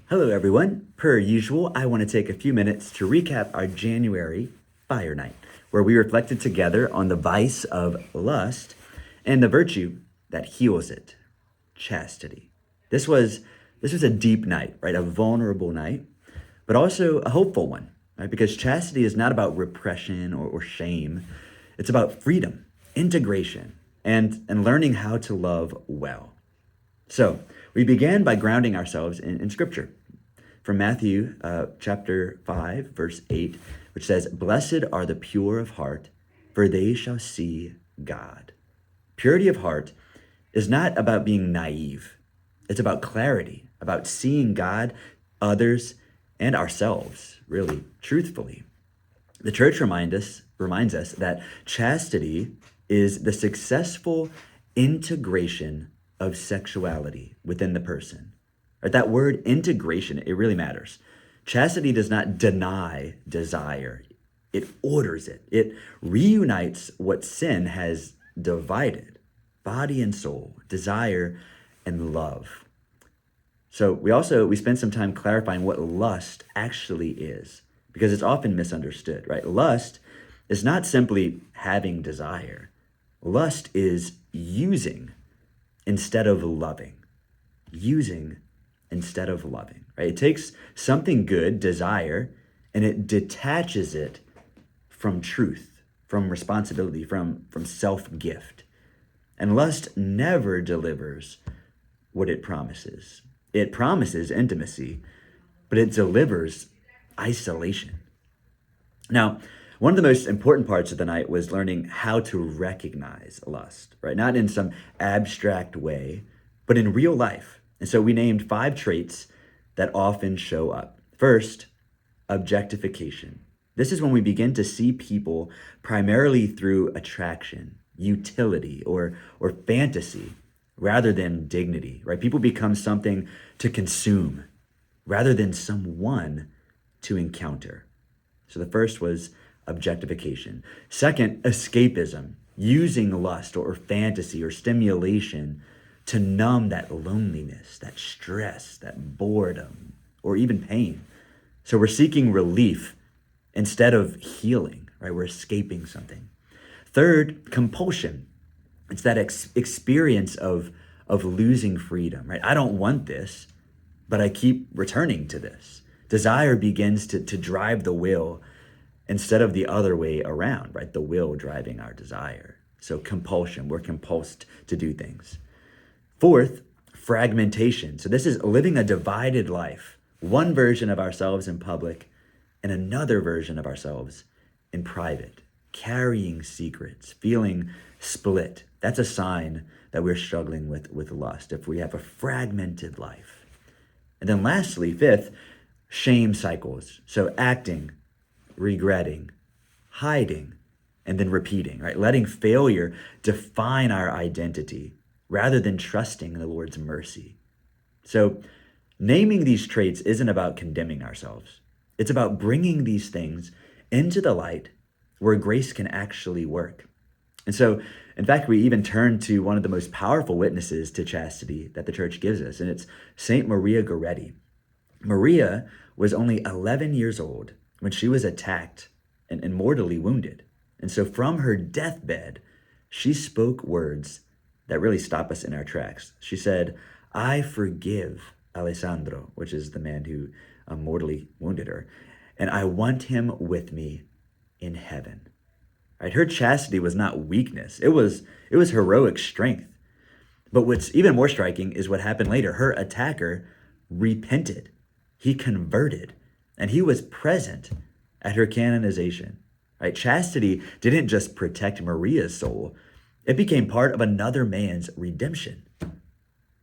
Hello, everyone. Per usual, I want to take a few minutes to recap our January Fire Night, where we reflected together on the vice of lust and the virtue that heals it, chastity. This was this was a deep night, right? A vulnerable night, but also a hopeful one, right? Because chastity is not about repression or shame. It's about freedom, integration, and learning how to love well. So we began by grounding ourselves in Scripture from Matthew chapter 5, verse 8, which says, "Blessed are the pure of heart, for they shall see God." Purity of heart is not about being naive. It's about clarity, about seeing God, others, and ourselves, really, truthfully. The church reminds us that chastity is the successful integration of sexuality within the person. Right? That word integration, it really matters. Chastity does not deny desire. It orders it. It reunites what sin has divided, body and soul, desire and love. So we spent some time clarifying what lust actually is, because it's often misunderstood, right? Lust is not simply having desire. Lust is using instead of loving. Using instead of loving, right? It takes something good, desire, and it detaches it from truth, from responsibility, from self-gift. And lust never delivers what it promises. It promises intimacy, but it delivers isolation. Now, one of the most important parts of the night was learning how to recognize lust, right? Not in some abstract way, but in real life. And so we named 5 traits that often show up. First, objectification. This is when we begin to see people primarily through attraction, utility, or fantasy, rather than dignity, right? People become something to consume rather than someone to encounter. So the first was objectification. Second, escapism, using lust or fantasy or stimulation to numb that loneliness, that stress, that boredom, or even pain. So we're seeking relief instead of healing, right? We're escaping something. Third, compulsion. It's that experience of losing freedom, right? I don't want this, but I keep returning to this. Desire begins to drive the will instead of the other way around, right? The will driving our desire. So compulsion, we're compulsed to do things. Fourth, fragmentation. So this is living a divided life, one version of ourselves in public and another version of ourselves in private, carrying secrets, feeling split. That's a sign that we're struggling with lust, if we have a fragmented life. And then lastly, fifth, shame cycles. So acting, regretting, hiding, and then repeating, right? Letting failure define our identity rather than trusting in the Lord's mercy. So naming these traits isn't about condemning ourselves. It's about bringing these things into the light where grace can actually work. And so, in fact, we even turn to one of the most powerful witnesses to chastity that the church gives us, and it's Saint Maria Goretti. Maria was only 11 years old when she was attacked and mortally wounded. And so from her deathbed, she spoke words that really stop us in our tracks. She said, "I forgive Alessandro," which is the man who mortally wounded her, "and I want him with me in heaven." Right? Her chastity was not weakness. It was heroic strength. But what's even more striking is what happened later. Her attacker repented. He converted, and he was present at her canonization. Right? Chastity didn't just protect Maria's soul. It became part of another man's redemption.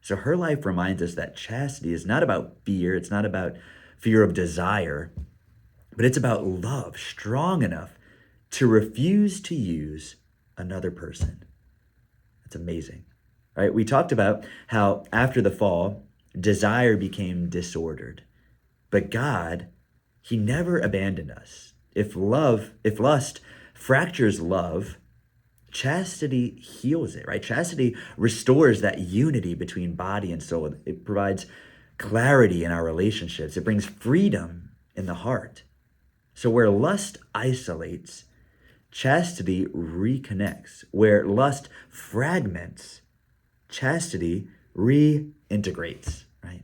So her life reminds us that chastity is not about fear. It's not about fear of desire, but it's about love strong enough to refuse to use another person. That's amazing, right? We talked about how after the fall, desire became disordered, but God, he never abandoned us. If lust fractures love, chastity heals it, right? Chastity restores that unity between body and soul. It provides clarity in our relationships. It brings freedom in the heart. So where lust isolates, chastity reconnects. Where lust fragments, chastity reintegrates, right?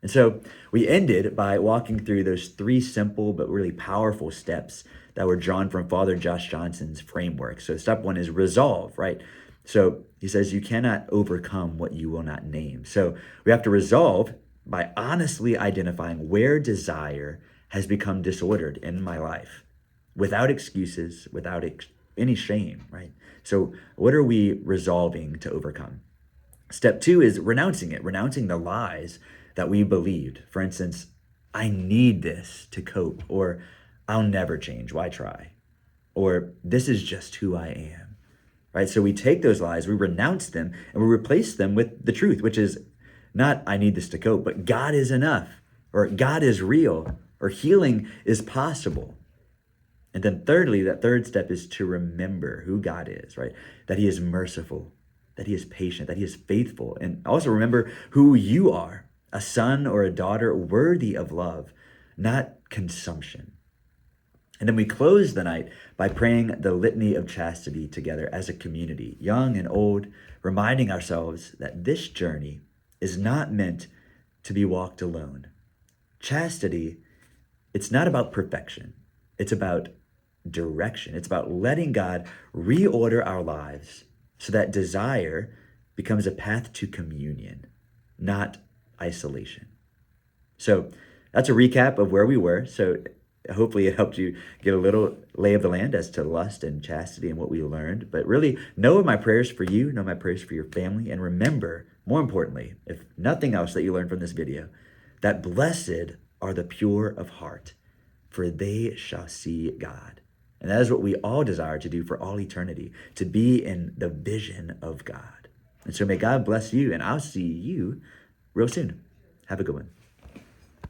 And so we ended by walking through those three simple but really powerful steps that were drawn from Father Josh Johnson's framework. So step one is resolve, right? So he says you cannot overcome what you will not name. So we have to resolve by honestly identifying where desire has become disordered in my life without excuses, without any shame, right? So what are we resolving to overcome? Step two is renouncing it, renouncing the lies that we believed. For instance, I need this to cope, or I'll never change. Why try? Or this is just who I am, right? So we take those lies, we renounce them, and we replace them with the truth, which is not I need this to cope, but God is enough, or God is real, or healing is possible. And then thirdly, that third step is to remember who God is, right? That he is merciful, that he is patient, that he is faithful. And also remember who you are, a son or a daughter worthy of love, not consumption. And then we close the night by praying the litany of chastity together as a community, young and old, reminding ourselves that this journey is not meant to be walked alone. Chastity, it's not about perfection. It's about direction. It's about letting God reorder our lives so that desire becomes a path to communion, not isolation. So that's a recap of where we were. So hopefully it helped you get a little lay of the land as to lust and chastity and what we learned. But really, know my prayers for you, know my prayers for your family, and remember, more importantly, if nothing else that you learned from this video, that blessed are the pure of heart, for they shall see God. And that is what we all desire to do for all eternity, to be in the vision of God. And so may God bless you, and I'll see you real soon. Have a good one.